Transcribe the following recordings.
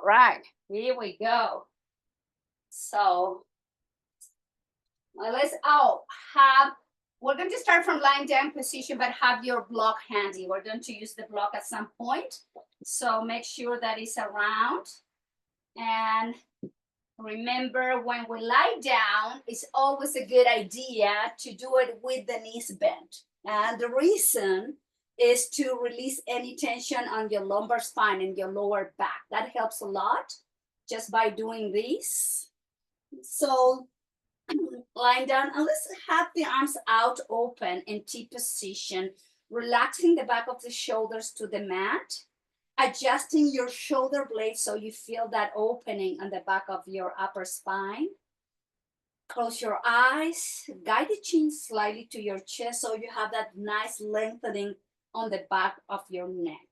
right, here we go. So let's have we're going to start from lying down position, but have your block handy. We're going to use the block at some point. So make sure that it's around. And remember, when we lie down, it's always a good idea to do it with the knees bent. And the reason is to release any tension on your lumbar spine and your lower back. That helps a lot just by doing this. So lying down, and let's have the arms out open in T position, relaxing the back of the shoulders to the mat, adjusting your shoulder blades so you feel that opening on the back of your upper spine. Close your eyes, guide the chin slightly to your chest so you have that nice lengthening on the back of your neck.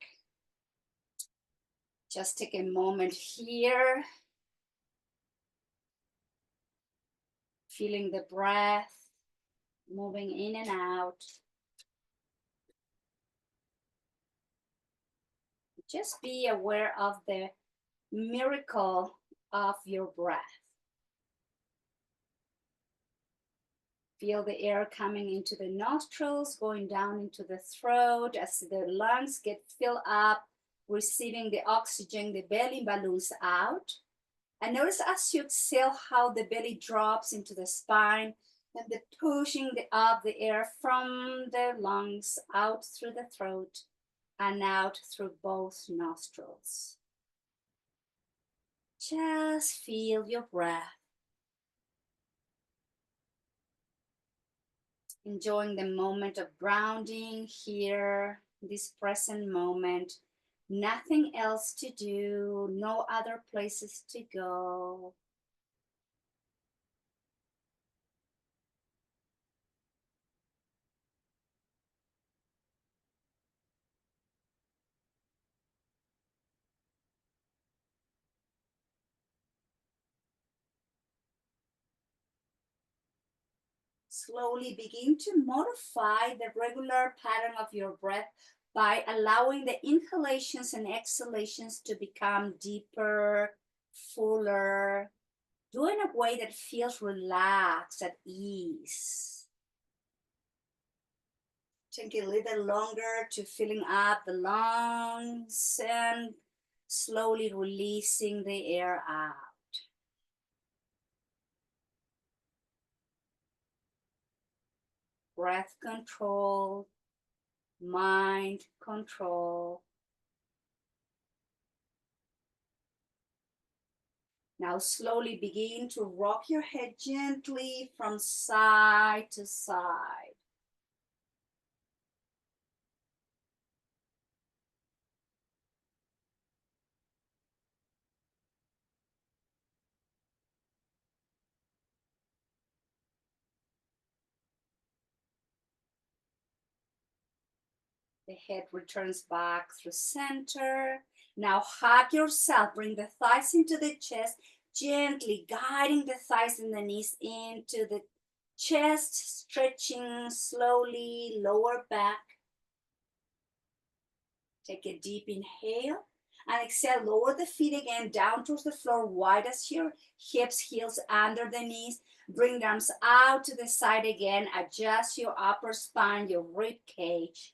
Just take a moment here. Feeling the breath, moving in and out. Just be aware of the miracle of your breath. Feel the air coming into the nostrils, going down into the throat as the lungs get filled up, receiving the oxygen, the belly balloons out. And notice as you exhale how the belly drops into the spine and the pushing of the air from the lungs out through the throat and out through both nostrils. Just feel your breath. Enjoying the moment of grounding here, this present moment. Nothing else to do, no other places to go. Slowly begin to modify the regular pattern of your breath by allowing the inhalations and exhalations to become deeper, fuller. Do it in a way that feels relaxed, at ease. Take a little longer to filling up the lungs and slowly releasing the air out. Breath control, mind control. Now slowly begin to rock your head gently from side to side. The head returns back through center. Now hug yourself, bring the thighs into the chest, gently guiding the thighs and the knees into the chest, stretching slowly, lower back. Take a deep inhale and exhale, lower the feet again down towards the floor, wide as your hips, heels under the knees. Bring the arms out to the side again, adjust your upper spine, your rib cage.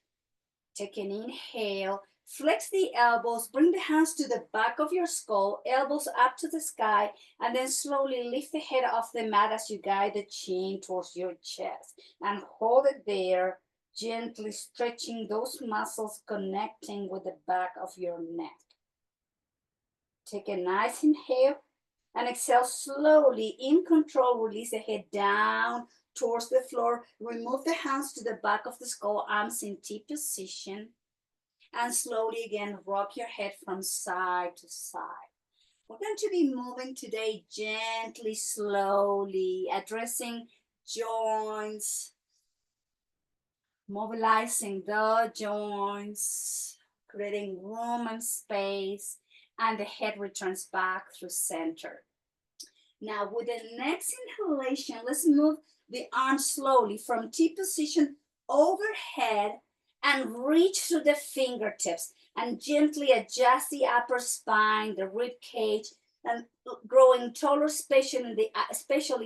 Take an inhale, flex the elbows, bring the hands to the back of your skull, elbows up to the sky, and then slowly lift the head off the mat as you guide the chin towards your chest. And hold it there, gently stretching those muscles connecting with the back of your neck. Take a nice inhale and exhale slowly, in control, release the head down towards the floor. Remove the hands to the back of the skull, arms in T position. And slowly again, rock your head from side to side. We're going to be moving today gently, slowly, addressing joints, mobilizing the joints, creating room and space, and the head returns back through center. Now with the next inhalation, let's move the arms slowly from T position overhead and reach through the fingertips. And gently adjust the upper spine, the rib cage, and growing taller, especially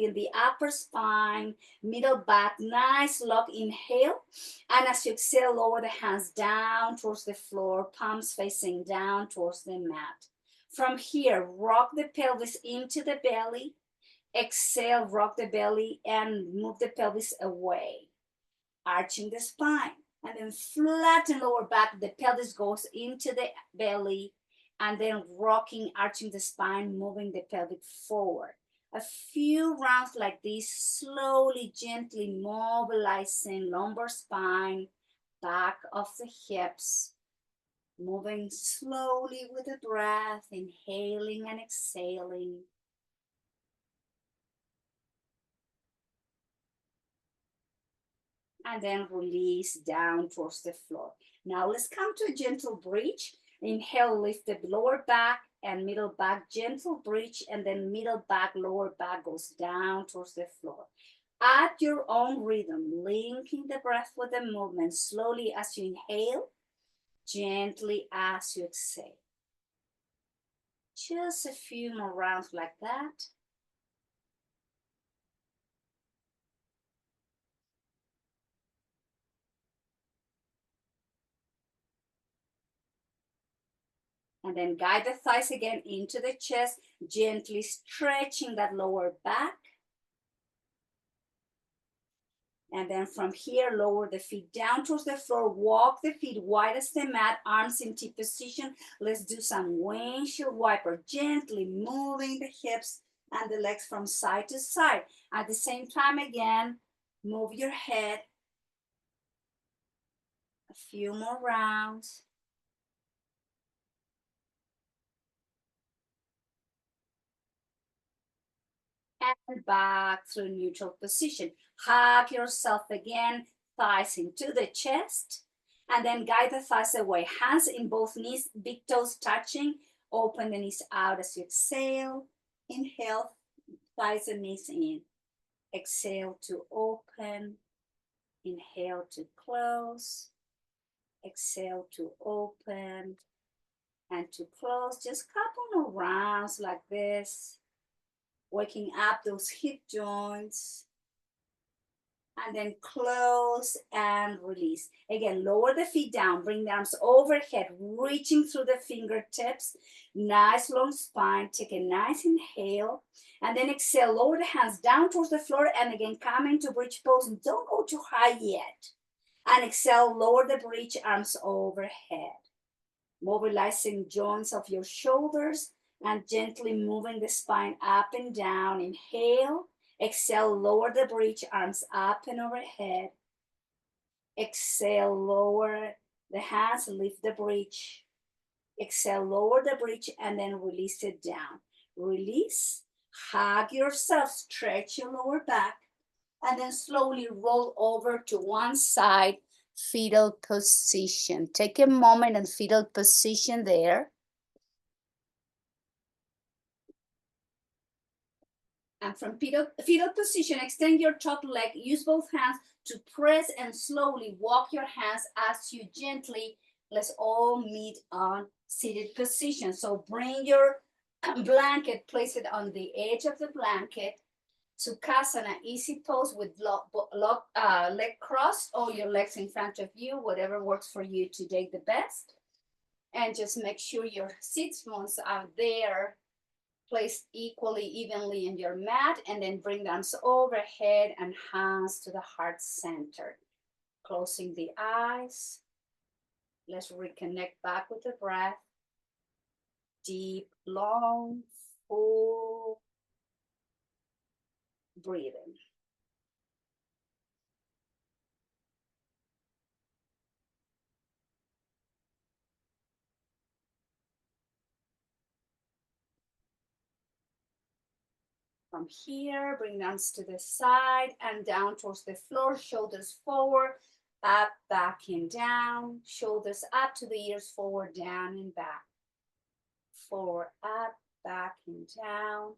in the upper spine, middle back. Nice lock, inhale. And as you exhale, lower the hands down towards the floor, palms facing down towards the mat. From here, rock the pelvis into the belly. Exhale, rock the belly and move the pelvis away, arching the spine. And then flatten lower back, the pelvis goes into the belly, and then rocking, arching the spine, moving the pelvic forward. A few rounds like this, slowly, gently mobilizing lumbar spine, back of the hips, moving slowly with the breath, inhaling and exhaling. And then release down towards the floor. Now let's come to a gentle bridge. Inhale, lift the lower back and middle back, gentle bridge, and then middle back, lower back goes down towards the floor. At your own rhythm, linking the breath with the movement, slowly as you inhale, gently as you exhale. Just a few more rounds like that. And then guide the thighs again into the chest, gently stretching that lower back. And then from here, lower the feet down towards the floor, walk the feet wide as the mat, arms in T position. Let's do some windshield wiper, gently moving the hips and the legs from side to side. At the same time, again, move your head. A few more rounds. And back through neutral position. Hug yourself again, thighs into the chest, and then guide the thighs away. Hands in both knees, big toes touching. Open the knees out as you exhale. Inhale, thighs and knees in. Exhale to open. Inhale to close. Exhale to open and to close. Just a couple more rounds like this. Waking up those hip joints. And then close and release. Again, lower the feet down, bring the arms overhead, reaching through the fingertips. Nice long spine. Take a nice inhale. And then exhale, lower the hands down towards the floor. And again, come into bridge pose. Don't go too high yet. And exhale, lower the bridge, arms overhead. Mobilizing joints of your shoulders and gently moving the spine up and down. Inhale. Exhale, lower the bridge, arms up and overhead. Exhale, lower the hands, lift the bridge. Exhale, lower the bridge, and then release it down. Release, hug yourself, stretch your lower back, and then slowly roll over to one side, fetal position. Take a moment and fetal position there. And from fetal position, extend your top leg, use both hands to press and slowly walk your hands as you gently, let's all meet on seated position. So bring your blanket, place it on the edge of the blanket. Sukhasana, easy pose with leg crossed or your legs in front of you, whatever works for you today the best. And just make sure your sit bones are there, placed equally, evenly in your mat, and then bring the arms overhead and hands to the heart center. Closing the eyes. Let's reconnect back with the breath. Deep, long, full breathing. From here, bring the arms to the side and down towards the floor, shoulders forward, up, back, and down. Shoulders up to the ears, forward, down, and back. Forward, up, back, and down.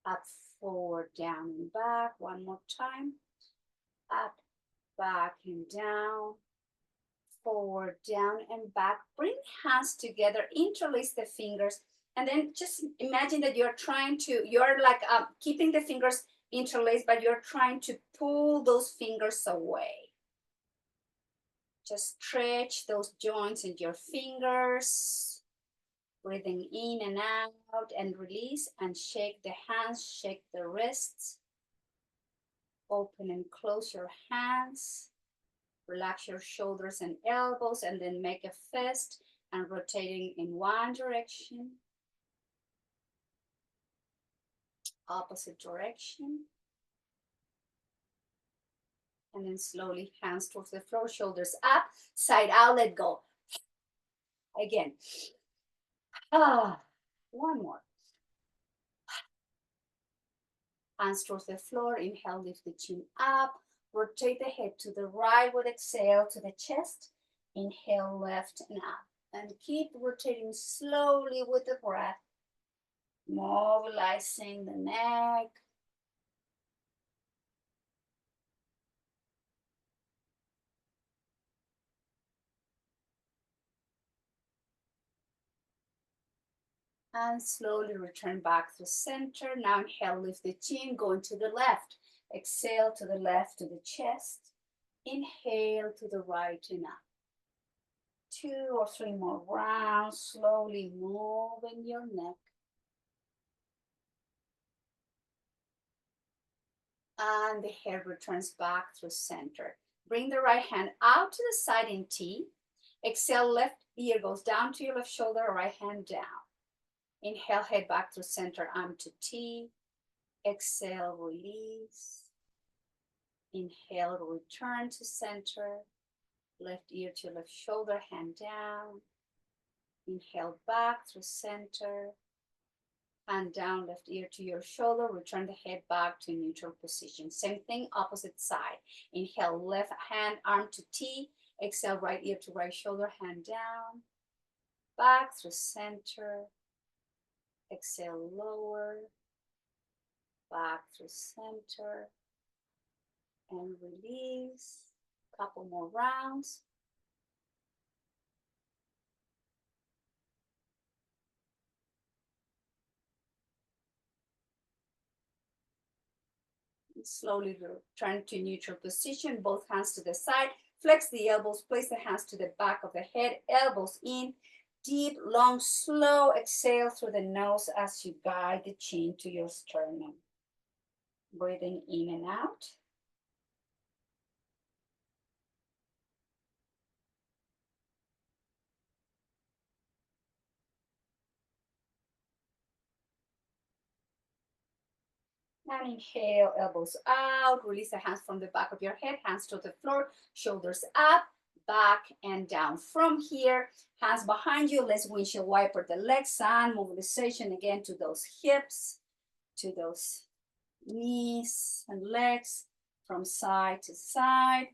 Up, forward, down, and back. One more time. Up, back, and down. forward, down and back. Bring hands together, interlace the fingers, and then just imagine that you're like keeping the fingers interlaced, but you're trying to pull those fingers away. Just stretch those joints in your fingers, breathing in and out and release, and shake the hands, shake the wrists. Open and close your hands. Relax your shoulders and elbows, and then make a fist and rotating in one direction, opposite direction. And then slowly hands towards the floor, shoulders up, side out, let go. Again. One more. Hands towards the floor, inhale, lift the chin up, rotate the head to the right with exhale to the chest. Inhale, left and up. And keep rotating slowly with the breath, mobilizing the neck. And slowly return back to center. Now inhale, lift the chin, going to the left. Exhale to the left to the chest. Inhale to the right and up. 2 or 3 more rounds, slowly moving your neck. And the head returns back through center. Bring the right hand out to the side in T. Exhale, left ear goes down to your left shoulder, right hand down. Inhale, head back through center, arm to T. Exhale, release. Inhale, return to center. Left ear to left shoulder, hand down. Inhale, back through center. Hand down, left ear to your shoulder. Return the head back to neutral position. Same thing, opposite side. Inhale, left hand, arm to T. Exhale, right ear to right shoulder, hand down. Back through center. Exhale, lower. Back through center. And release. Couple more rounds. Slowly return to neutral position, both hands to the side. Flex the elbows, place the hands to the back of the head, elbows in. Deep, long, slow exhale through the nose as you guide the chin to your sternum. Breathing in and out. And inhale, elbows out. Release the hands from the back of your head, hands to the floor, shoulders up, back and down. From here, hands behind you. Let's windshield wiper the legs and mobilization again to those hips, to those knees and legs from side to side.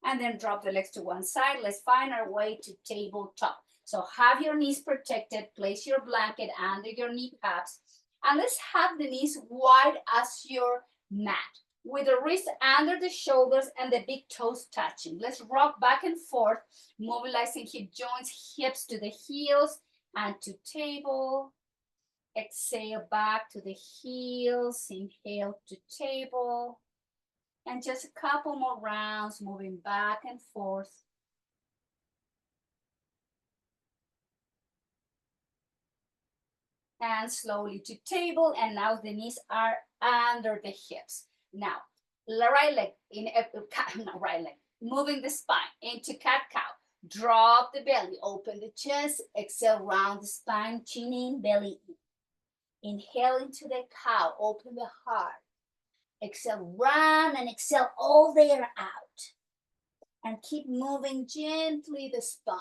And then drop the legs to one side. Let's find our way to tabletop. So have your knees protected. Place your blanket under your knee pads. And let's have the knees wide as your mat, with the wrist under the shoulders and the big toes touching. Let's rock back and forth, mobilizing hip joints, hips to the heels and to table. Exhale back to the heels, inhale to table. And just a couple more rounds, moving back and forth. And slowly to table, and now the knees are under the hips. Now, right leg, not right leg, moving the spine into cat-cow. Drop the belly, open the chest, exhale, round the spine, chin in, belly in. Inhale into the cow, open the heart. Exhale, run and exhale all the air out. And keep moving gently the spine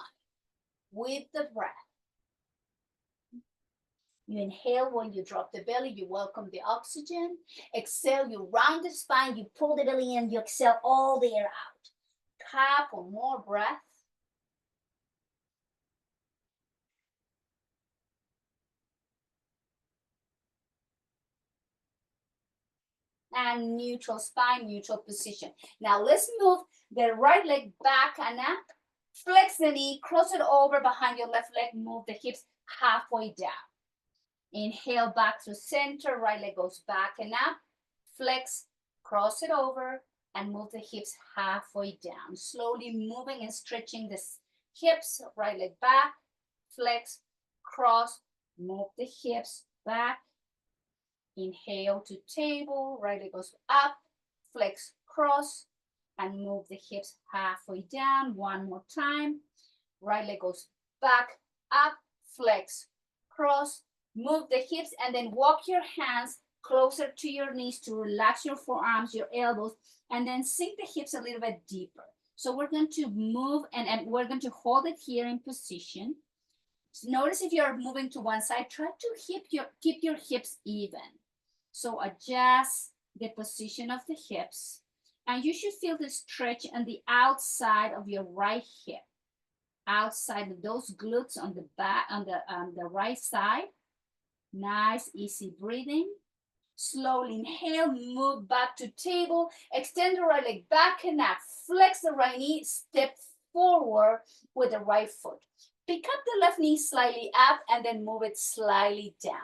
with the breath. You inhale when you drop the belly, you welcome the oxygen. Exhale, you round the spine, you pull the belly in, you exhale all the air out. Couple more breath. And neutral spine, neutral position. Now let's move the right leg back and up. Flex the knee, cross it over behind your left leg, move the hips halfway down. Inhale back through center, right leg goes back and up. Flex, cross it over, and move the hips halfway down. Slowly moving and stretching the hips, right leg back, flex, cross, move the hips back. Inhale to table, right leg goes up, flex, cross, and move the hips halfway down. One more time. Right leg goes back, up, flex, cross, move the hips, and then walk your hands closer to your knees to relax your forearms, your elbows, and then sink the hips a little bit deeper. So we're going to move and we're going to hold it here in position. So notice if you're moving to one side, try to keep your hips even. So adjust the position of the hips, and you should feel the stretch on the outside of your right hip, outside of those glutes on the back, on the right side. Nice, easy breathing. Slowly inhale, move back to table, extend the right leg back and up, flex the right knee, step forward with the right foot. Pick up the left knee slightly up and then move it slightly down.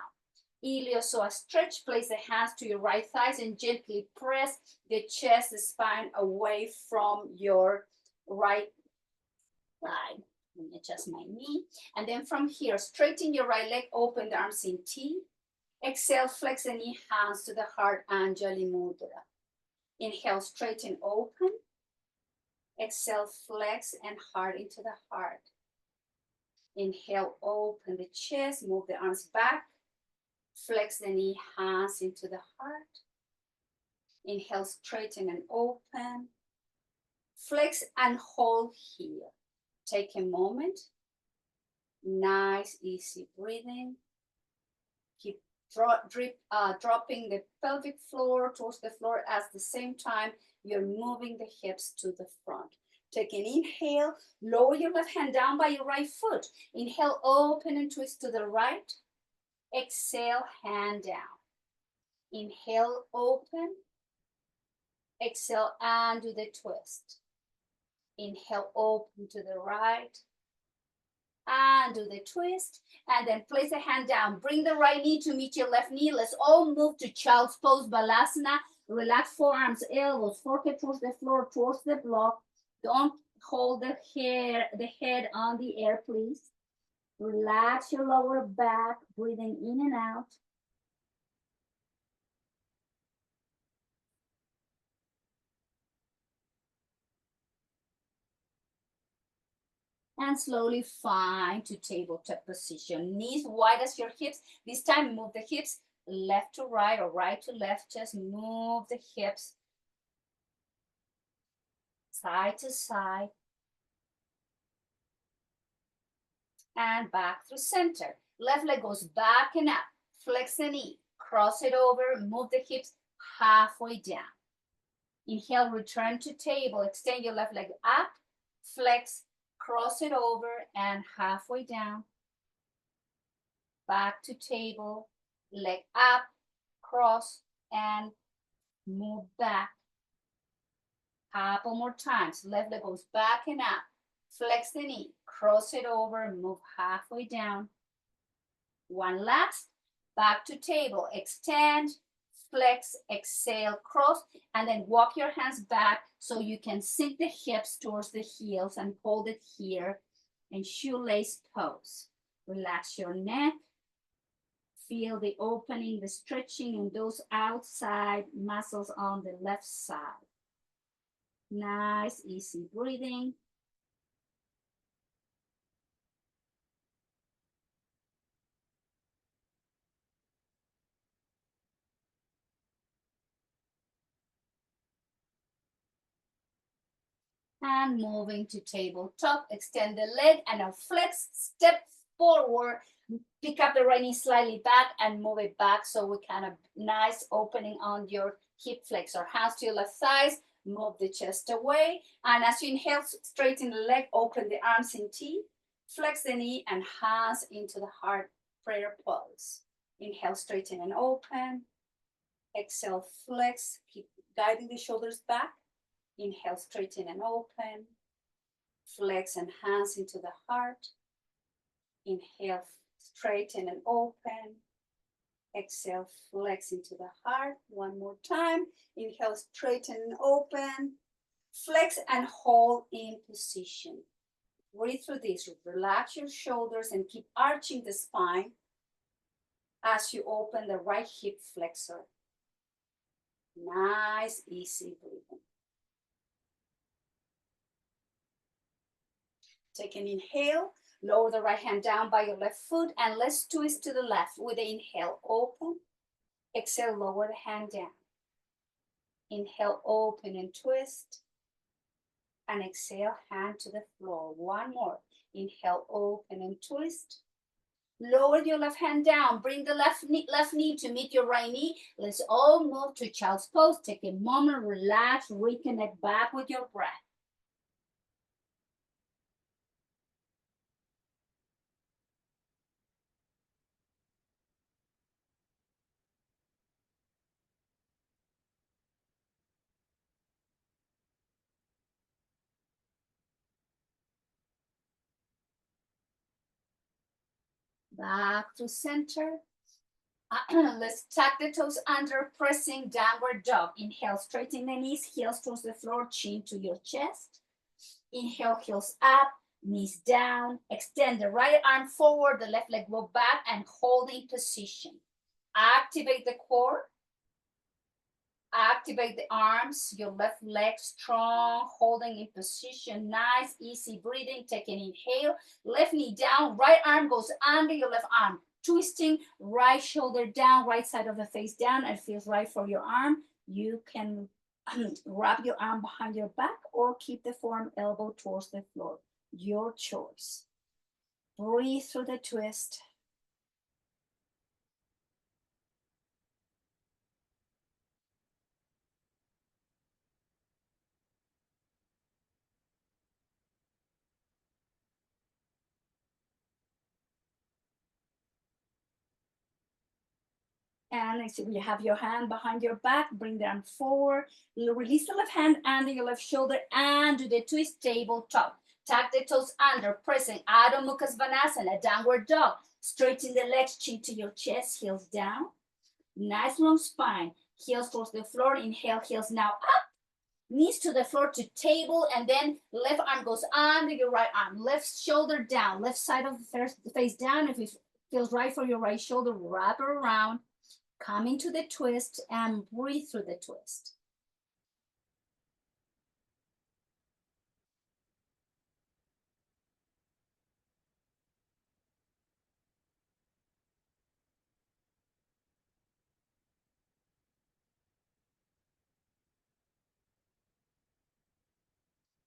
Iliopsoas stretch, place the hands to your right thighs and gently press the chest, the spine away from your right thigh. Let me adjust my knee. And then from here, straighten your right leg, open the arms in T. Exhale, flex the knee, hands to the heart, Anjali Mudra. Inhale, straighten, open. Exhale, flex and heart into the heart. Inhale, open the chest, move the arms back. Flex the knee, hands into the heart. Inhale, straighten and open. Flex and hold here. Take a moment. Nice, easy breathing. Keep dropping the pelvic floor towards the floor at the same time you're moving the hips to the front. Take an inhale, lower your left hand down by your right foot. Inhale, open and twist to the right. Exhale, hand down. Inhale, open. Exhale, and do the twist. Inhale, open to the right. And do the twist. And then place the hand down. Bring the right knee to meet your left knee. Let's all move to Child's Pose, Balasana. Relax forearms, elbows, forehead towards the floor, towards the block. Don't hold the head on the air, please. Relax your lower back, breathing in and out. And slowly find to tabletop position. Knees wide as your hips. This time move the hips left to right or right to left. Just move the hips side to side. And back through center. Left leg goes back and up. Flex the knee. Cross it over. Move the hips halfway down. Inhale, return to table. Extend your left leg up. Flex, cross it over and halfway down. Back to table. Leg up, cross, and move back. Couple more times. Left leg goes back and up. Flex the knee, cross it over, move halfway down. One last. Back to table. Extend, flex, exhale, cross, and then walk your hands back so you can sink the hips towards the heels and hold it here in shoelace pose. Relax your neck. Feel the opening, the stretching in those outside muscles on the left side. Nice, easy breathing. And moving to tabletop, extend the leg and now flex, step forward, pick up the right knee slightly back and move it back so we kind of nice opening on your hip flexor. Hands to your left thighs, move the chest away. And as you inhale, straighten the leg, open the arms in T, flex the knee and hands into the heart prayer pose. Inhale, straighten and open. Exhale, flex, keep guiding the shoulders back. Inhale, straighten and open. Flex and hands into the heart. Inhale, straighten and open. Exhale, flex into the heart. One more time. Inhale, straighten and open. Flex and hold in position. Breathe through this. Relax your shoulders and keep arching the spine as you open the right hip flexor. Nice, easy breathing. Take an inhale. Lower the right hand down by your left foot and let's twist to the left with the inhale. Open. Exhale, lower the hand down. Inhale, open and twist. And exhale, hand to the floor. One more. Inhale, open and twist. Lower your left hand down. Bring the left knee to meet your right knee. Let's all move to child's pose. Take a moment, relax, reconnect back with your breath. Back to center. Let's tuck the toes under, pressing downward dog. Inhale, straighten the knees, heels towards the floor, chin to your chest. Inhale, heels up, knees down. Extend the right arm forward, the left leg go back and hold in position. Activate the core. Activate the arms, your left leg strong, holding in position. Nice, easy breathing. Take an inhale. Left knee down, right arm goes under your left arm. Twisting, right shoulder down, right side of the face down. It feels right for your arm. You can wrap your arm behind your back or keep the forearm elbow towards the floor. Your choice. Breathe through the twist. And you have your hand behind your back, bring the arm forward, release the left hand under your left shoulder and do the twist tabletop. Tuck the toes under, pressing Adho Mukha Svanasana, downward dog. Straighten the legs, chin to your chest, heels down. Nice long spine, heels towards the floor. Inhale, heels now up. Knees to the floor to table, and then left arm goes under your right arm. Left shoulder down, left side of the face down. If it feels right for your right shoulder, wrap it around. Come into the twist and breathe through the twist.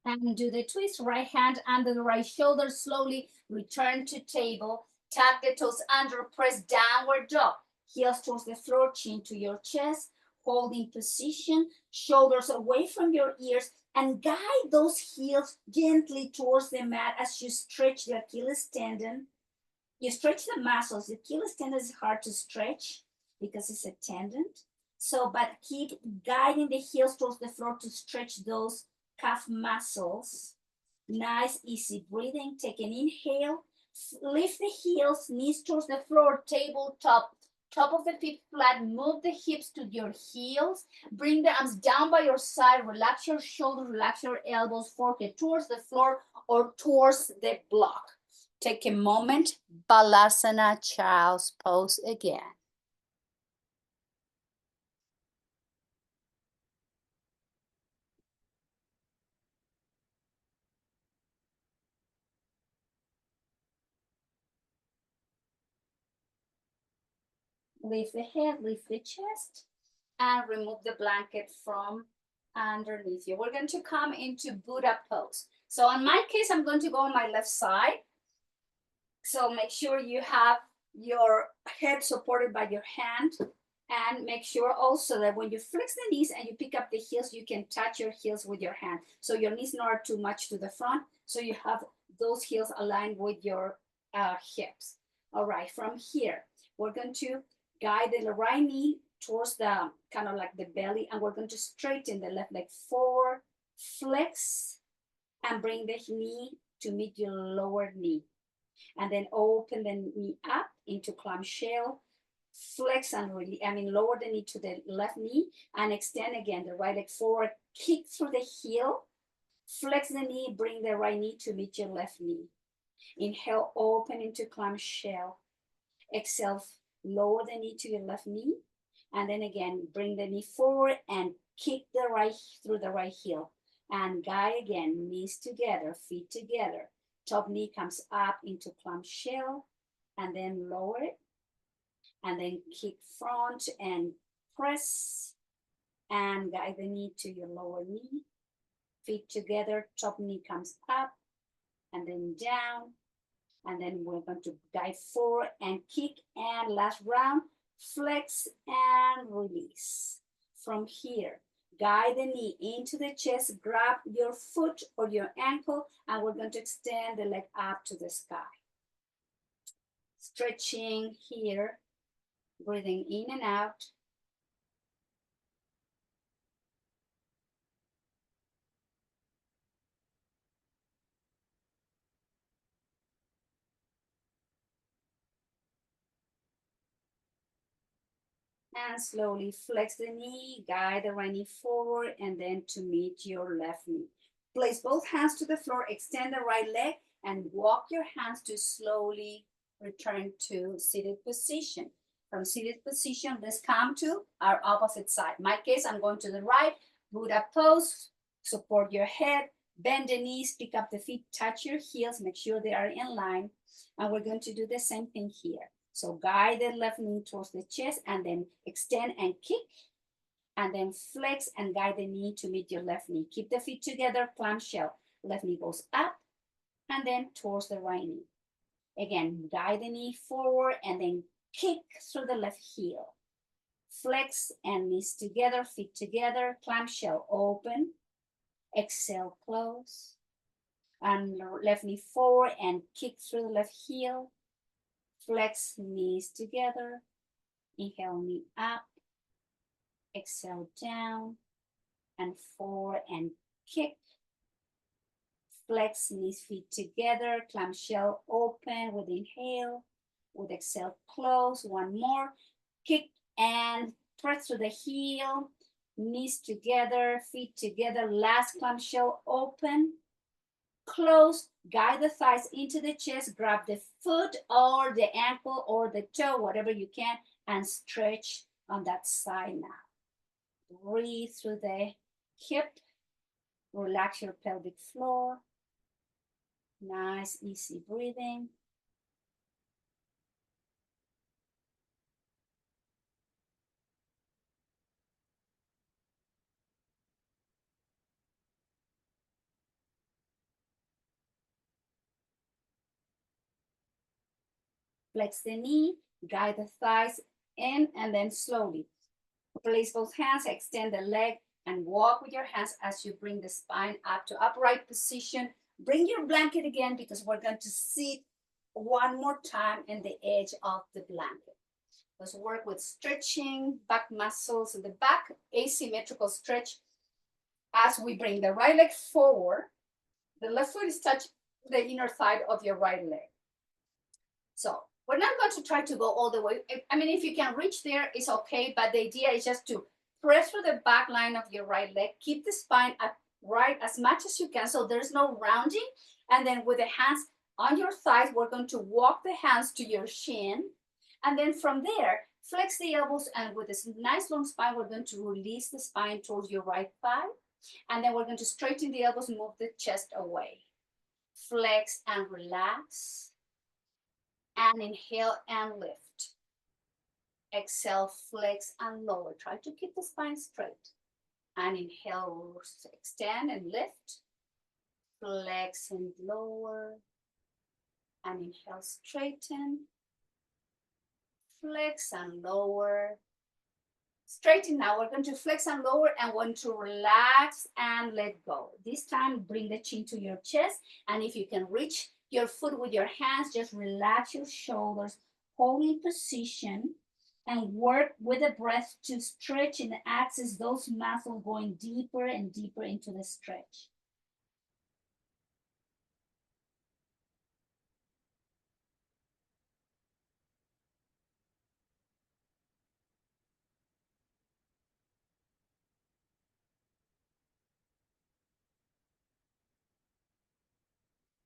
And do the twist, right hand under the right shoulder, slowly return to table. Tuck the toes under, press downward dog. Heels towards the floor, chin to your chest. Hold in position, shoulders away from your ears, and guide those heels gently towards the mat as you stretch the Achilles tendon. You stretch the muscles. The Achilles tendon is hard to stretch because it's a tendon. So, but keep guiding the heels towards the floor to stretch those calf muscles. Nice, easy breathing. Take an inhale. Lift the heels, knees towards the floor, tabletop. Top of the feet flat. Move the hips to your heels. Bring the arms down by your side. Relax your shoulders, relax your elbows, forehead towards the floor or towards the block. Take a moment. Balasana, child's pose again. Lift the head, lift the chest, and remove the blanket from underneath you. We're going to come into Buddha pose. So in my case, I'm going to go on my left side. So make sure you have your head supported by your hand, and make sure also that when you flex the knees and you pick up the heels, you can touch your heels with your hand. So your knees not are too much to the front. So you have those heels aligned with your hips. All right, from here, we're going to guide the right knee towards the kind of like the belly, and we're going to straighten the left leg forward, flex, and bring the knee to meet your lower knee. And then open the knee up into clamshell. Flex and release, lower the knee to the left knee and extend again the right leg forward. Kick through the heel. Flex the knee, bring the right knee to meet your left knee. Inhale, open into clamshell. Exhale, lower the knee to your left knee. And then again, bring the knee forward and kick the right through the right heel. And guide again, knees together, feet together. Top knee comes up into clamshell and then lower it. And then kick front and press and guide the knee to your lower knee. Feet together, top knee comes up and then down. And then we're going to guide forward and kick. And last round, flex and release. From here, guide the knee into the chest, grab your foot or your ankle, and we're going to extend the leg up to the sky. Stretching here, breathing in and out. And slowly flex the knee, guide the right knee forward, and then to meet your left knee. Place both hands to the floor, extend the right leg, and walk your hands to slowly return to seated position. From seated position, let's come to our opposite side. In my case, I'm going to the right, Buddha pose, support your head, bend the knees, pick up the feet, touch your heels, make sure they are in line. And we're going to do the same thing here. So guide the left knee towards the chest and then extend and kick. And then flex and guide the knee to meet your left knee. Keep the feet together, clamshell. Left knee goes up and then towards the right knee. Again, guide the knee forward and then kick through the left heel. Flex and knees together, feet together, clamshell open. Exhale, close. And left knee forward and kick through the left heel. Flex knees together. Inhale, knee up. Exhale, down and forward and kick. Flex knees, feet together. Clamshell open with inhale. With exhale, close. One more. Kick and press through the heel. Knees together, feet together. Last clamshell open. Close, guide the thighs into the chest, grab the foot or the ankle or the toe, whatever you can, and stretch on that side now. Breathe through the hip, relax your pelvic floor. Nice, easy breathing. Flex the knee, guide the thighs in, and then slowly place both hands, extend the leg, and walk with your hands as you bring the spine up to upright position. Bring your blanket again because we're going to sit one more time in the edge of the blanket. Let's work with stretching back muscles in the back, asymmetrical stretch. As we bring the right leg forward, the left foot is touching the inner thigh of your right leg. So we're not going to try to go all the way. If you can reach there, it's okay, but the idea is just to press through the back line of your right leg, keep the spine upright as much as you can so there's no rounding. And then with the hands on your thighs, we're going to walk the hands to your shin. And then from there, flex the elbows, and with this nice long spine, we're going to release the spine towards your right thigh. And then we're going to straighten the elbows, move the chest away. Flex and relax. And inhale and lift. Exhale, flex and lower. Try to keep the spine straight. And inhale, extend and lift. Flex and lower. And inhale, straighten. Flex and lower. Straighten now. We're going to flex and lower and want to relax and let go. This time, bring the chin to your chest. And if you can reach your foot with your hands, just relax your shoulders, hold in position, and work with the breath to stretch and access those muscles, going deeper and deeper into the stretch.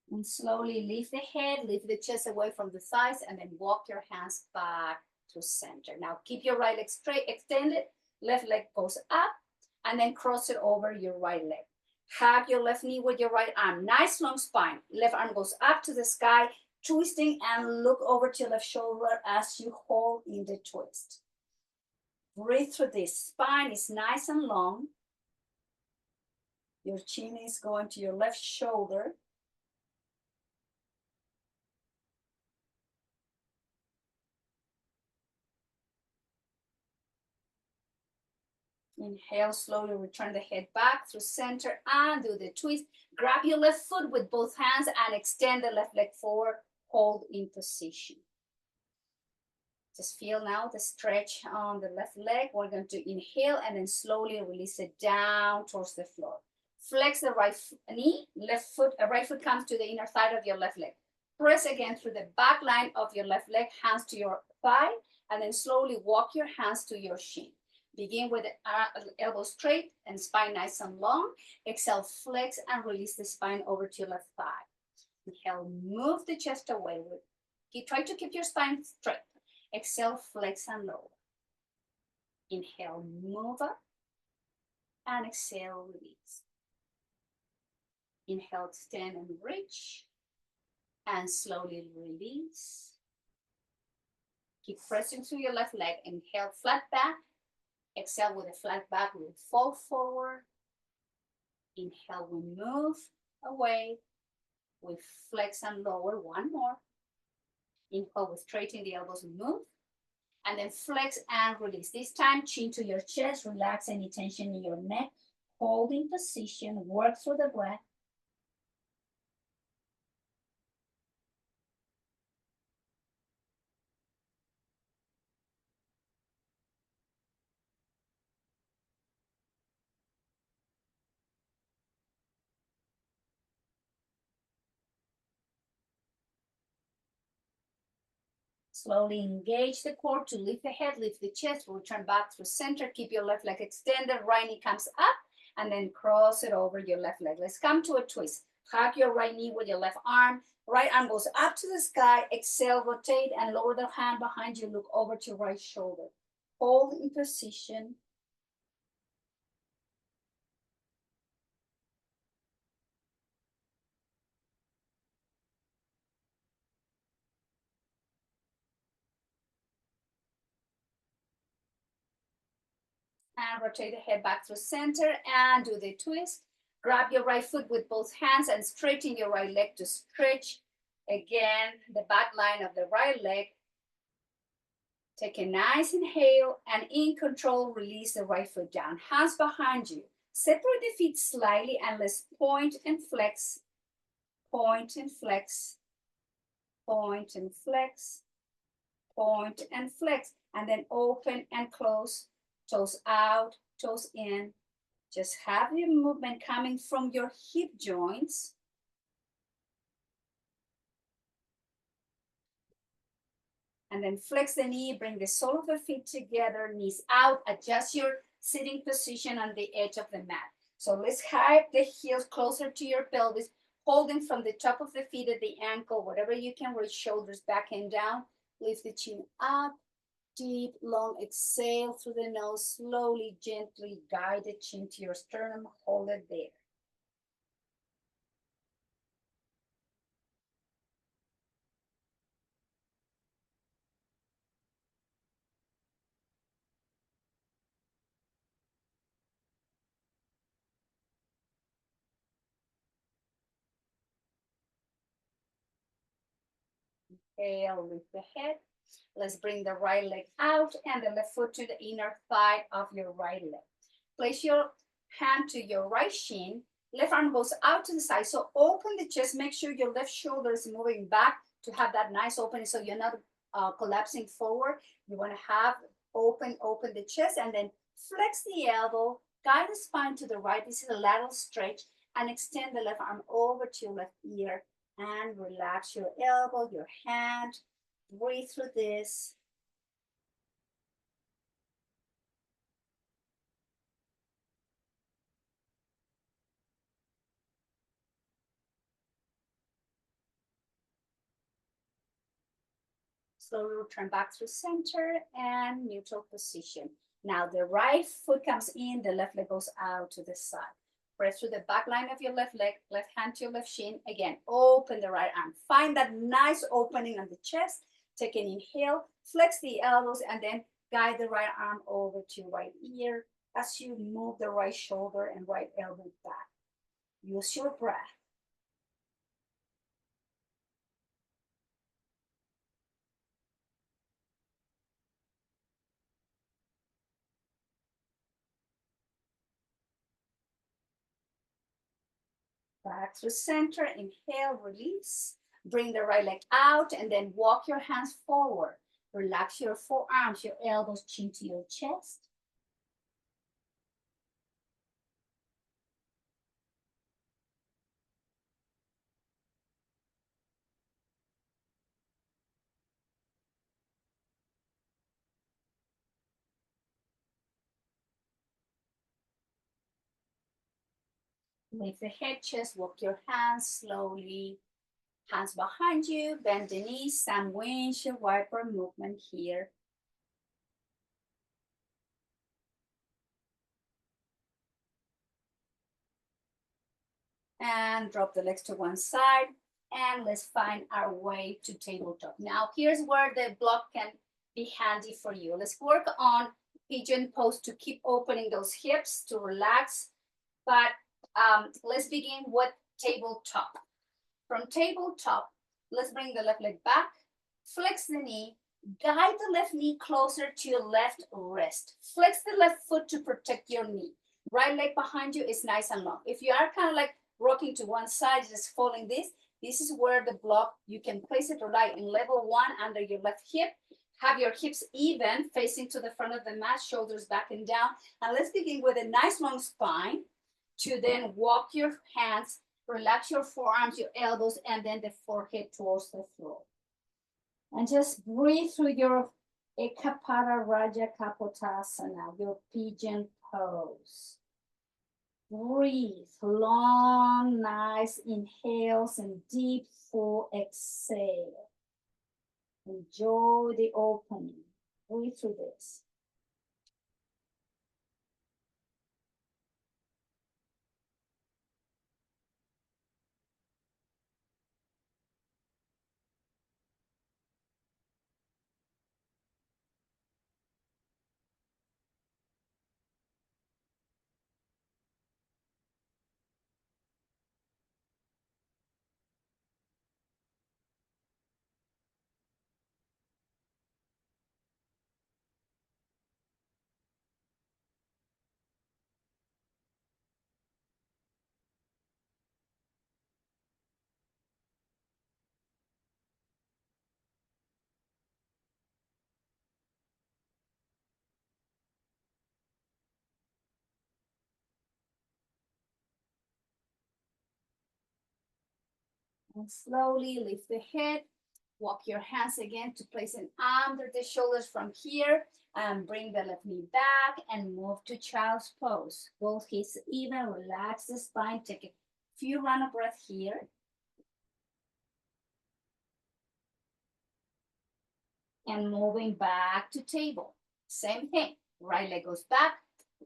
And slowly lift the head, lift the chest away from the thighs, and then walk your hands back to center. Now keep your right leg straight, extended, left leg goes up, and then cross it over your right leg. Hug your left knee with your right arm. Nice long spine. Left arm goes up to the sky, twisting, and look over to your left shoulder as you hold in the twist. Breathe through this. Spine is nice and long. Your chin is going to your left shoulder. Inhale, slowly return the head back through center and do the twist. Grab your left foot with both hands and extend the left leg forward. Hold in position. Just feel now the stretch on the left leg. We're going to inhale and then slowly release it down towards the floor. Flex the right knee, right foot comes to the inner thigh of your left leg. Press again through the back line of your left leg, hands to your thigh, and then slowly walk your hands to your shin. Begin with the elbow straight and spine nice and long. Exhale, flex and release the spine over to your left thigh. Inhale, move the chest away. Try to keep your spine straight. Exhale, flex and lower. Inhale, move up. And exhale, release. Inhale, extend and reach. And slowly release. Keep pressing through your left leg. Inhale, flat back. Exhale, with a flat back, we fall forward. Inhale, we move away. We flex and lower. One more. Inhale, we straighten the elbows and move. And then flex and release. This time, chin to your chest. Relax any tension in your neck. Hold in position. Work through the breath. Slowly engage the core to lift the head, lift the chest, return back through center. Keep your left leg extended, right knee comes up, and then cross it over your left leg. Let's come to a twist. Hug your right knee with your left arm. Right arm goes up to the sky. Exhale, rotate, and lower the hand behind you. Look over to your right shoulder. Hold in position. And rotate the head back through center and do the twist. Grab your right foot with both hands and straighten your right leg to stretch. Again, the back line of the right leg. Take a nice inhale and in control, release the right foot down. Hands behind you. Separate the feet slightly and let's point and flex. Point and flex. Point and flex. Point and flex. And then open and close. Toes out, toes in. Just have your movement coming from your hip joints. And then flex the knee, bring the sole of the feet together, knees out, adjust your sitting position on the edge of the mat. So let's hide the heels closer to your pelvis, holding from the top of the feet at the ankle, whatever you can reach, shoulders back and down. Lift the chin up, deep, long exhale through the nose, slowly, gently guide the chin to your sternum, hold it there. Exhale, lift the head. Let's bring the right leg out and the left foot to the inner thigh of your right leg. Place your hand to your right shin. Left arm goes out to the side. So open the chest. Make sure your left shoulder is moving back to have that nice opening so you're not collapsing forward. You want to have open the chest and then flex the elbow. Guide the spine to the right. This is a lateral stretch and extend the left arm over to your left ear and relax your elbow, your hand. Breathe through this. Slowly return back through center and neutral position. Now the right foot comes in, the left leg goes out to the side. Press through the back line of your left leg, left hand to your left shin. Again, open the right arm. Find that nice opening on the chest. Take an inhale, flex the elbows, and then guide the right arm over to your right ear as you move the right shoulder and right elbow back. Use your breath. Back through center, inhale, release. Bring the right leg out and then walk your hands forward. Relax your forearms, your elbows, chin to your chest. Lift the head, chest, walk your hands slowly. Hands behind you, bend the knees, some windshield wiper movement here. And drop the legs to one side. And let's find our way to tabletop. Now, here's where the block can be handy for you. Let's work on pigeon pose to keep opening those hips, to relax. But let's begin with tabletop. From tabletop, let's bring the left leg back, flex the knee, guide the left knee closer to your left wrist. Flex the left foot to protect your knee. Right leg behind you is nice and long. If you are kind of like rocking to one side, just folding this is where the block, you can place it right in level one under your left hip. Have your hips even, facing to the front of the mat, shoulders back and down. And let's begin with a nice long spine to then walk your hands, relax your forearms, your elbows, and then the forehead towards the floor. And just breathe through your Ekapada Raja Kapotasana, your pigeon pose. Breathe, long, nice inhales and deep, full exhale. Enjoy the opening. Breathe through this. And slowly lift the head. Walk your hands again to place an arm under the shoulders from here. And bring the left knee back and move to child's pose. Both hips even, relax the spine. Take a few round of breath here. And moving back to table. Same thing. Right leg goes back.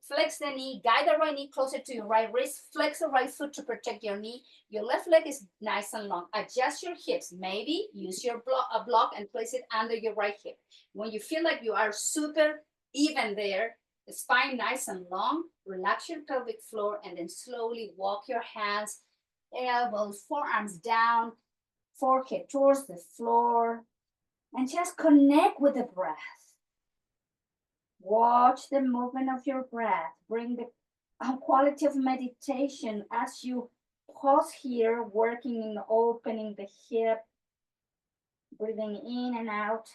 Flex the knee, guide the right knee closer to your right wrist, flex the right foot to protect your knee. Your left leg is nice and long. Adjust your hips. Maybe use your block and place it under your right hip. When you feel like you are super even there, the spine nice and long, relax your pelvic floor and then slowly walk your hands, elbows, forearms down, forehead towards the floor, and just connect with the breath. Watch the movement of your breath. Bring the quality of meditation as you pause here, working in opening the hip, breathing in and out.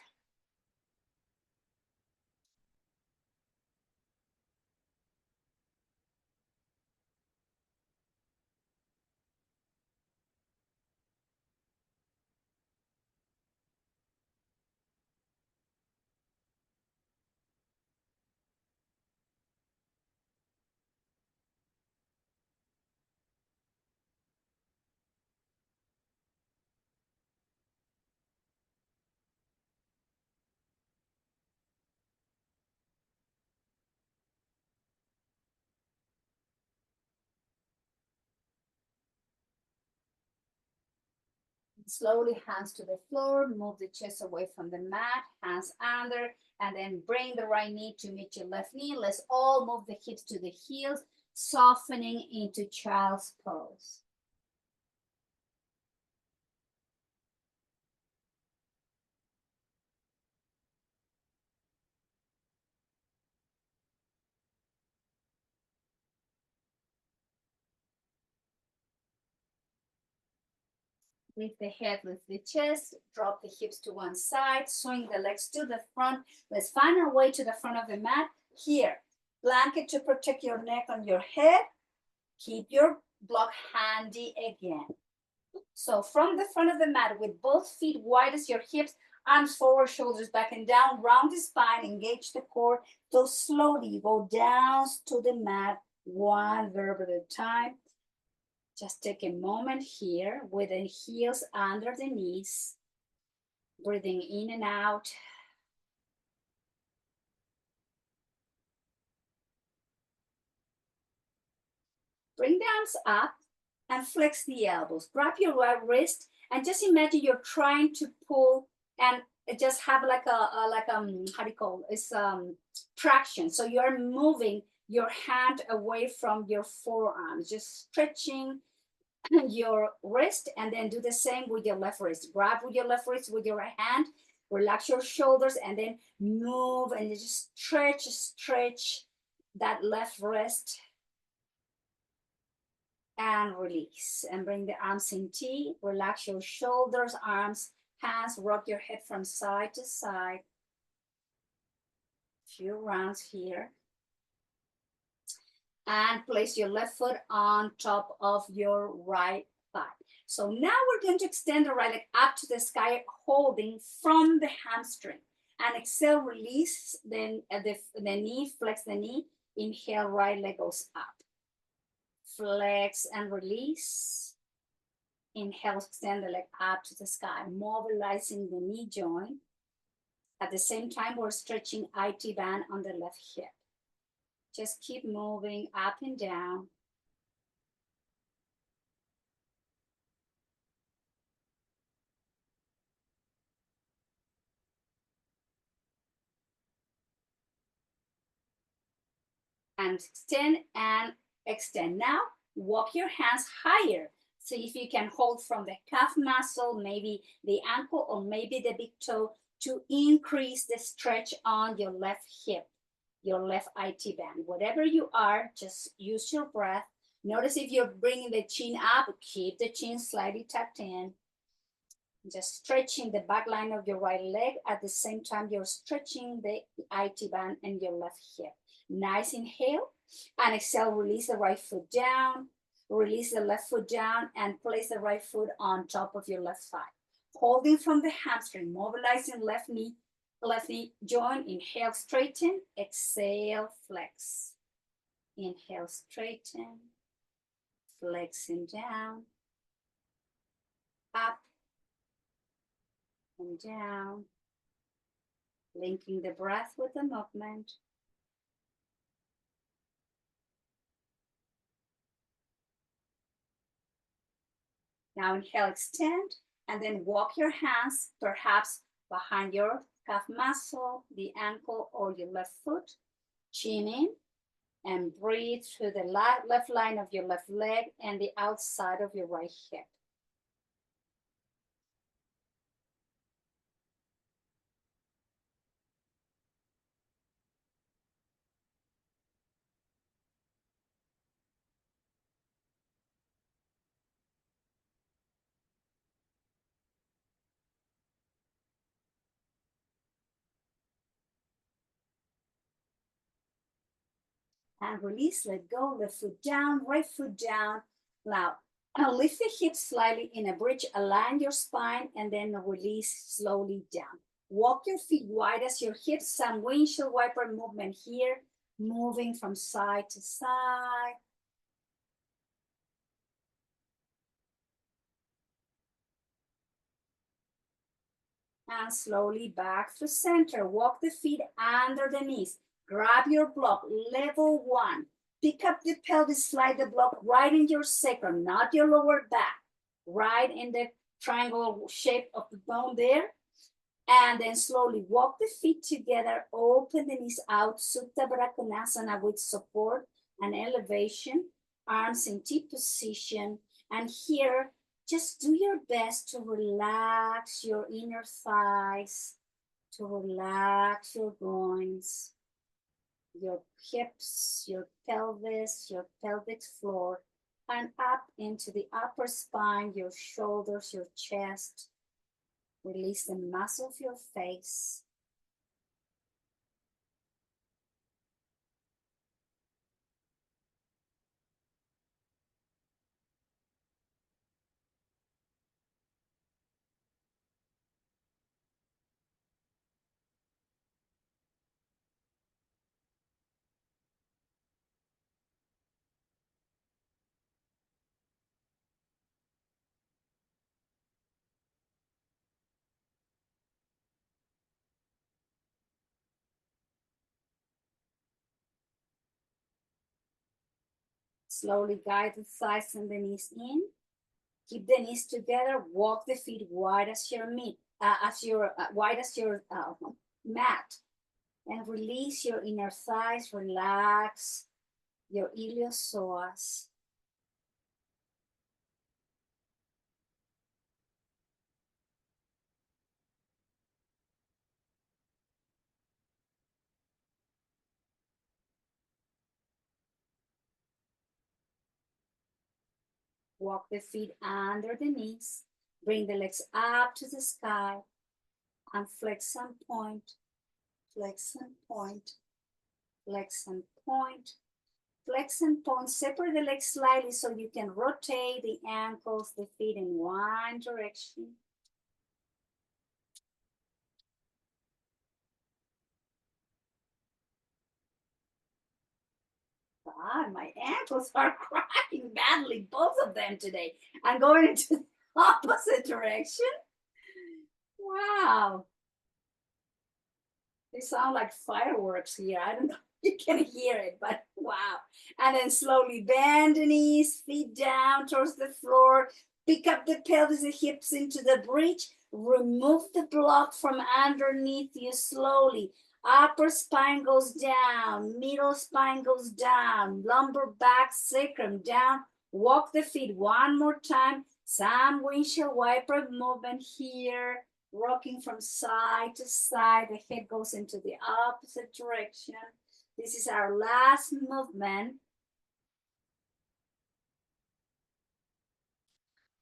Slowly hands to the floor, move the chest away from the mat, hands under, and then bring the right knee to meet your left knee. Let's all move the hips to the heels, softening into child's pose. Lift the head, lift the chest, drop the hips to one side, swing the legs to the front. Let's find our way to the front of the mat. Here, blanket to protect your neck on your head. Keep your block handy again. So from the front of the mat with both feet wide as your hips, arms forward, shoulders back and down, round the spine, engage the core. So slowly go down to the mat, one verb at a time. Just take a moment here with the heels under the knees, breathing in and out. Bring the arms up and flex the elbows. Grab your right wrist and just imagine you're trying to pull and just have like how do you call it? It's traction. So you're moving your hand away from your forearms, just stretching your wrist, and then do the same with your left wrist. Grab with your left wrist with your right hand, relax your shoulders, and then move and just stretch that left wrist and release. And bring the arms in T, relax your shoulders, arms, hands, rock your head from side to side. Few rounds here. And place your left foot on top of your right thigh. So now we're going to extend the right leg up to the sky, holding from the hamstring. And exhale, release, then the knee, flex the knee. Inhale, right leg goes up. Flex and release. Inhale, extend the leg up to the sky, mobilizing the knee joint. At the same time, we're stretching IT band on the left hip. Just keep moving up and down. And extend and extend. Now, walk your hands higher. See if you can hold from the calf muscle, maybe the ankle, or maybe the big toe to increase the stretch on your left hip, your left IT band. Whatever you are, just use your breath. Notice if you're bringing the chin up, keep the chin slightly tucked in. Just stretching the back line of your right leg. At the same time, you're stretching the IT band and your left hip. Nice inhale, and exhale, release the right foot down, release the left foot down, and place the right foot on top of your left thigh. Holding from the hamstring, mobilizing left knee joint. Inhale, straighten, exhale, flex. Inhale, straighten, flexing down, up and down, linking the breath with the movement. Now inhale, extend, and then walk your hands perhaps behind your calf muscle, the ankle, or your left foot. Chin in and breathe through the left line of your left leg and the outside of your right hip. And release, let go, left foot down, right foot down. Now, lift the hips slightly in a bridge, align your spine, and then release slowly down. Walk your feet wide as your hips, some windshield wiper movement here, moving from side to side. And slowly back to center. Walk the feet under the knees. Grab your block, level one. Pick up the pelvis, slide the block right in your sacrum, not your lower back. Right in the triangle shape of the bone there. And then slowly walk the feet together, open the knees out, Supta Baddha Konasana with support and elevation, arms in T position. And here, just do your best to relax your inner thighs, to relax your groins, your hips, your pelvis, your pelvic floor, and up into the upper spine, your shoulders, your chest. Release the muscle of your face. Slowly guide the thighs and the knees in. Keep the knees together. Walk the feet wide as your wide as your mat, and release your inner thighs. Relax your iliopsoas. Walk the feet under the knees. Bring the legs up to the sky and flex and point, flex and point, flex and point, flex and point. Separate the legs slightly so you can rotate the ankles, the feet in one direction. God, my ankles are crying badly, both of them today. I'm going into the opposite direction. Wow. They sound like fireworks here. I don't know if you can hear it, but wow. And then slowly bend the knees, feet down towards the floor. Pick up the pelvis, the hips into the bridge. Remove the block from underneath you slowly. Upper spine goes down, middle spine goes down, lumbar back, sacrum down. Walk the feet one more time. Some windshield wiper movement here, rocking from side to side. The head goes into the opposite direction. This is our last movement.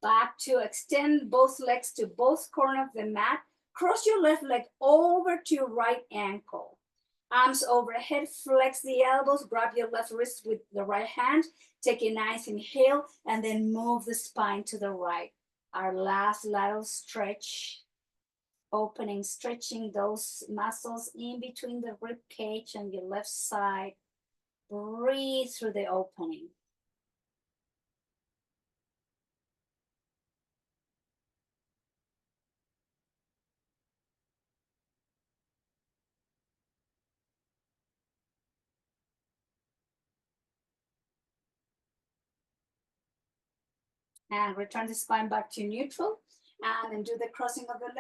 Back to extend both legs to both corners of the mat. Cross your left leg over to your right ankle. Arms overhead, flex the elbows, grab your left wrist with the right hand. Take a nice inhale and then move the spine to the right. Our last lateral stretch. Opening, stretching those muscles in between the rib cage and your left side. Breathe through the opening. And return the spine back to neutral. And then do the crossing of the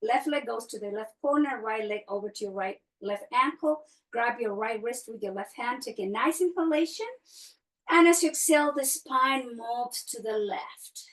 left leg goes to the left corner, right leg over to your left ankle. Grab your right wrist with your left hand. Take a nice inhalation. And as you exhale, the spine moves to the left.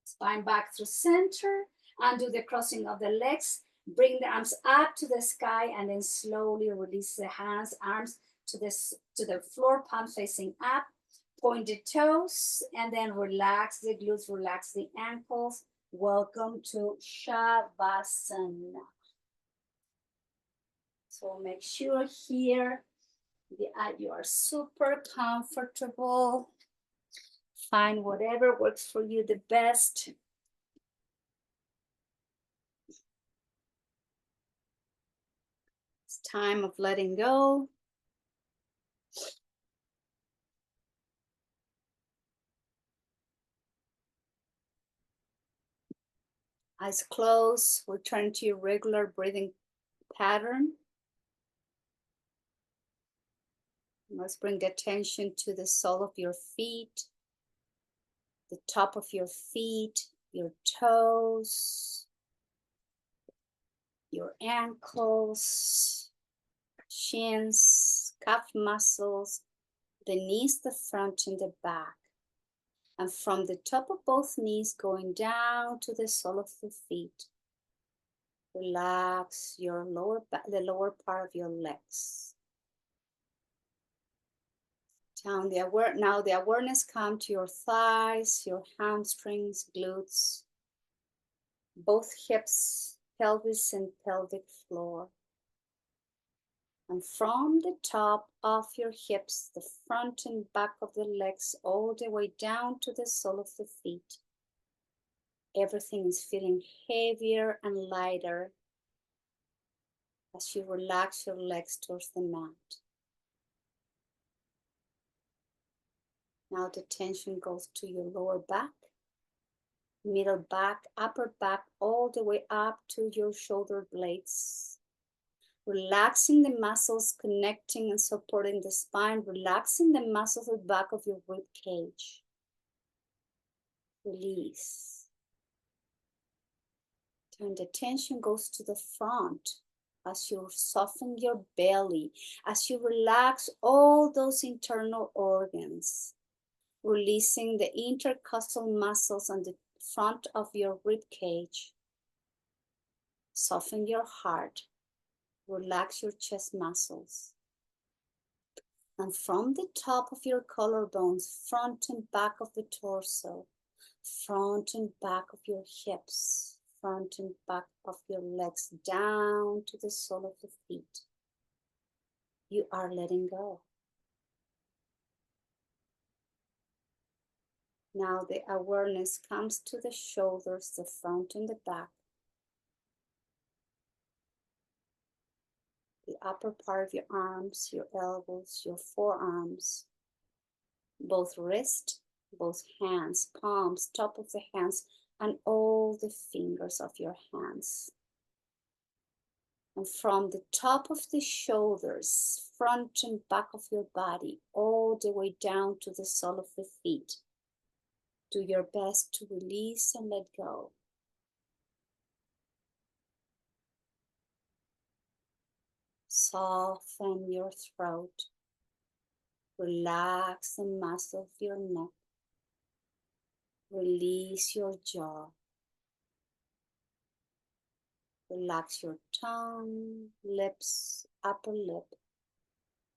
Spine back through center. Undo the crossing of the legs. Bring the arms up to the sky and then slowly release the hands, arms to the floor, palm facing up. Point the toes and then relax the glutes, relax the ankles. Welcome to Shavasana. So make sure here that you are super comfortable. Find whatever works for you the best. It's time of letting go. Eyes closed, return to your regular breathing pattern. Let's bring the attention to the sole of your feet, the top of your feet, your toes, your ankles, shins, calf muscles, the knees, the front and the back. And from the top of both knees going down to the sole of the feet, relax your the lower part of your legs. Now the awareness come to your thighs, your hamstrings, glutes, both hips, pelvis and pelvic floor. And from the top of your hips, the front and back of the legs, all the way down to the sole of the feet, everything is feeling heavier and lighter as you relax your legs towards the mat. Now the tension goes to your lower back, middle back, upper back, all the way up to your shoulder blades. Relaxing the muscles connecting and supporting the spine, relaxing the muscles at the back of your rib cage. Release. And the tension goes to the front as you soften your belly, as you relax all those internal organs, releasing the intercostal muscles on the front of your rib cage. Soften your heart, relax your chest muscles. And from the top of your collarbones, front and back of the torso, front and back of your hips, front and back of your legs, down to the sole of the feet, you are letting go. Now the awareness comes to the shoulders, the front and the back, the upper part of your arms, your elbows, your forearms, both wrists, both hands, palms, top of the hands, and all the fingers of your hands. And from the top of the shoulders, front and back of your body, all the way down to the sole of the feet, do your best to release and let go. Soften your throat. Relax the muscle of your neck. Release your jaw. Relax your tongue, lips, upper lip.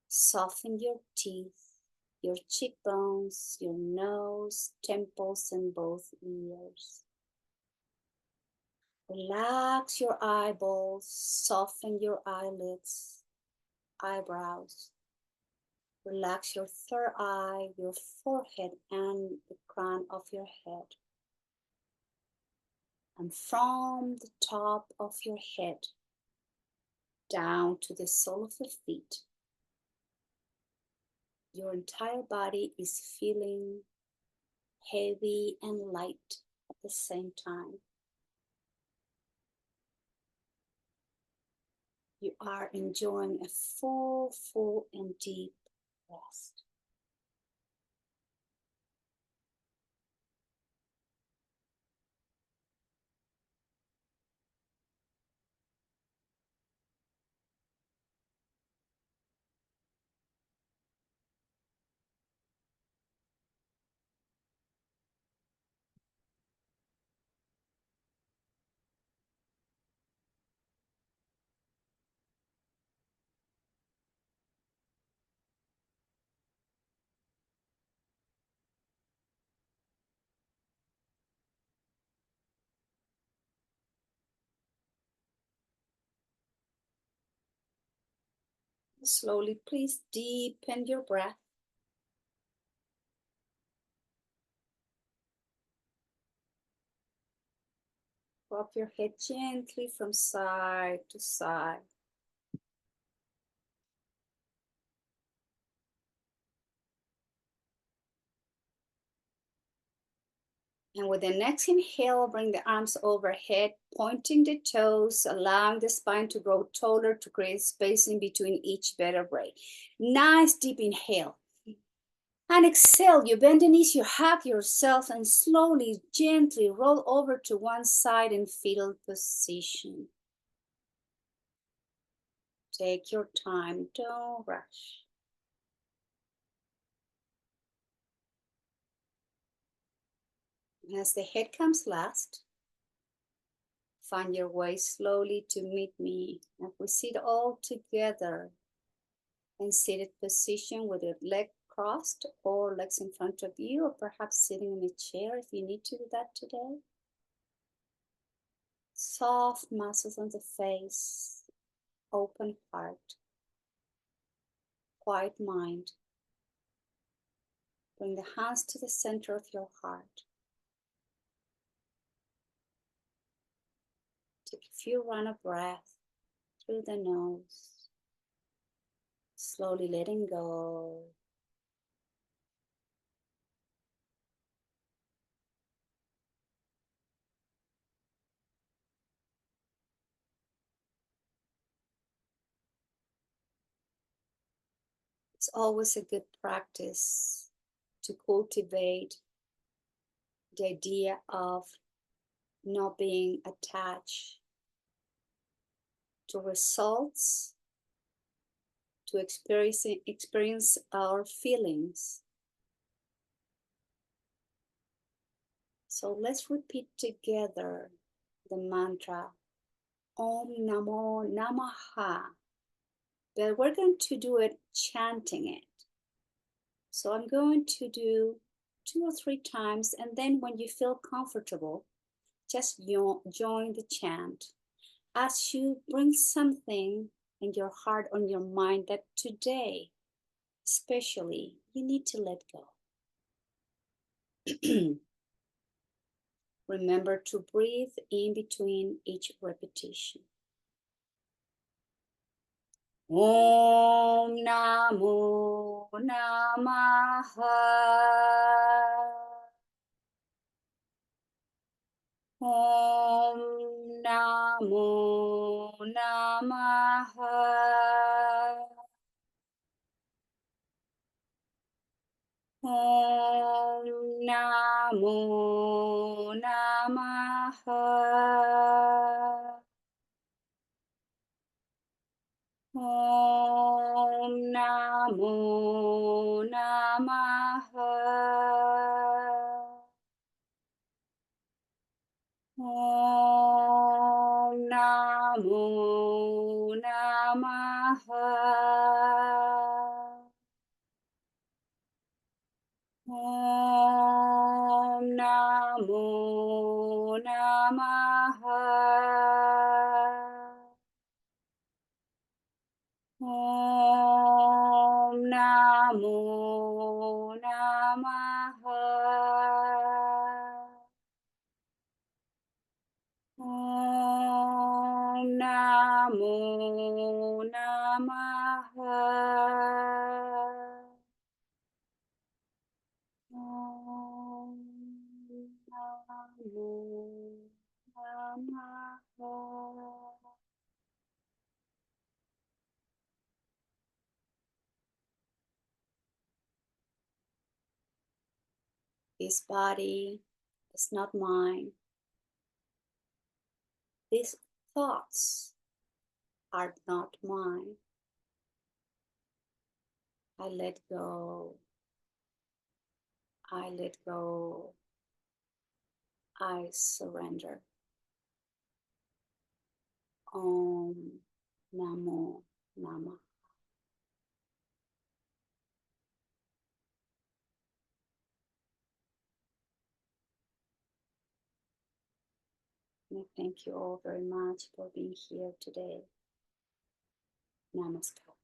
Soften your teeth, your cheekbones, your nose, temples, and both ears. Relax your eyeballs, soften your eyelids, eyebrows. Relax your third eye, your forehead, and the crown of your head. And from the top of your head down to the sole of the feet, your entire body is feeling heavy and light at the same time. You are enjoying a full and deep rest. Slowly, please deepen your breath. Rock your head gently from side to side. And with the next inhale, bring the arms overhead, pointing the toes, allowing the spine to grow taller to create space in between each vertebrae. Nice deep inhale. And exhale, you bend the knees, you hug yourself, and slowly, gently roll over to one side in fetal position. Take your time, don't rush. As the head comes last, find your way slowly to meet me. And we sit all together in seated position with your leg crossed or legs in front of you, or perhaps sitting in a chair if you need to do that today. Soft muscles on the face, open heart, quiet mind. Bring the hands to the center of your heart. Take a few rounds of breath through the nose. Slowly letting go. It's always a good practice to cultivate the idea of not being attached to results, to experience our feelings. So let's repeat together the mantra Om Namo Namaha. But we're going to do it chanting it. So I'm going to do 2 or 3 times, and then when you feel comfortable, just join the chant. As you bring something in your heart, on your mind, that today, especially, you need to let go. Remember to breathe in between each repetition. Om Namo Namaha. Om Namo Namaha. Om Namo Namaha. Om Namo Namaha. Om Namo Namaha. Om Namo Namaha. Om Namo Namaha. Om Namo Namaha. Om Namo Namaha. This body is not mine. These thoughts are not mine. I let go. I let go. I surrender. Om Namo Namaha. Thank you all very much for being here today. Namaskar.